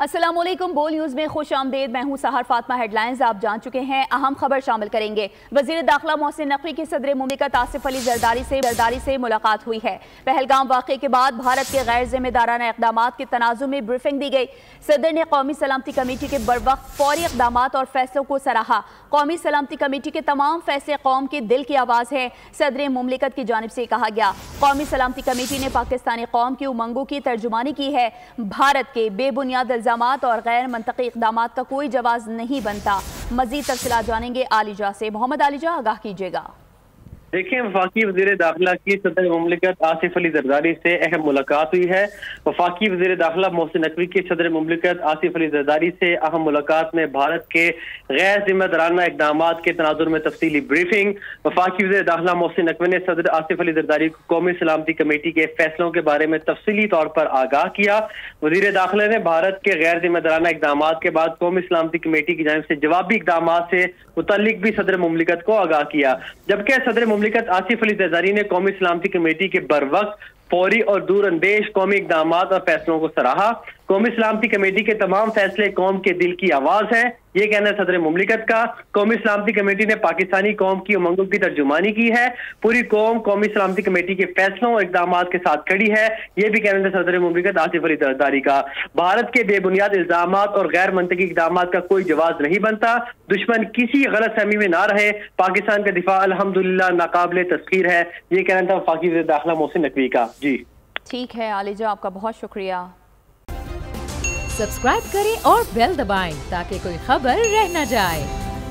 अस्सलामुअलैकुम। बोल न्यूज़ में खुश आमदेद। मैं हूं सहर फातिमा। हेडलाइंस आप जान चुके हैं, अहम खबर शामिल करेंगे। वज़ीर दाखिला मोहसिन नकवी की सदर मुमलिकत आसिफ अली जरदारी से मुलाकात हुई है। पहलगाम वाक़े के बाद भारत के गैर जिम्मेदाराना इक़दामात के तनाज़ुर में ब्रीफिंग दी गई। सदर ने कौमी सलामती कमेटी के बरवक्त फौरी इक़दामात और फैसलों को सराहा। कौमी सलामती कमेटी के तमाम फैसले कौम के दिल की आवाज़ है, सदर मुमलिकत की जानिब से कहा गया। कौमी सलामती कमेटी ने पाकिस्तानी कौम की उमंगों की तर्जुमानी की है। भारत के बेबुनियाद इल्ज़ामात और गैर मंतकी इक़दामात का कोई जवाब नहीं बनता। मज़ीद तफसीलात जानेंगे आलिजा से। मोहम्मद आलिजा, आगाह कीजिएगा। देखिए, वफाकी वज़ीर दाखिला की सदर मुमलिकत आसिफ अली जरदारी से अहम मुलाकात हुई है। वफाकी वज़ीर दाखिला मोहसिन नकवी की सदर मुमलिकत आसिफ अली जरदारी से अहम मुलाकात में भारत के गैर जिम्मेदाराना इक़दामात के तनाजुर में तफसीली ब्रीफिंग। वफाकी वज़ीर दाखिला मोहसिन नकवी ने सदर आसिफ अली जरदारी को कौमी सलामती कमेटी के फैसलों के बारे में तफसीली तौर पर आगाह किया। वज़ीर दाखिला ने भारत के गैर जिम्मेदाराना इक़दामात के बाद कौमी सलामती कमेटी की जानिब से जवाबी इक़दामात से मुतल्लिक भी सदर मुमलिकत को आगाह किया। जबकि सदर मुमलिकत आसिफ अली जरदारी ने कौमी सलामती कमेटी के बरवक्त फौरी और दूर अंदेश कौमी इक़दामात और फैसलों को सराहा। कौमी सलामती कमेटी के तमाम फैसले कौम के दिल की आवाज़ है, ये कहना है सदर मुमलिकत का। कौमी सलामती कमेटी ने पाकिस्तानी कौम की उमंगों की तर्जुमानी की है। पूरी कौम कौमी सलामती कमेटी के फैसलों और इक़दामात के साथ खड़ी है, ये भी कहना है सदर मुमलिकत आसिफ अली जरदारी का। भारत के बेबुनियाद इल्ज़ामात और गैर मंतकी इक़दामात का कोई जवाब नहीं बनता। दुश्मन किसी गलत फहमी में ना रहे। पाकिस्तान का दिफा अल्हम्दुलिल्लाह नाकाबिले तस्खीर है, ये कहना था वफाकी वज़ीर दाखिला मोहसिन नकवी का। जी ठीक है आलिजा, आपका बहुत शुक्रिया। सब्सक्राइब करें और बेल दबाएं ताकि कोई खबर रह न जाए।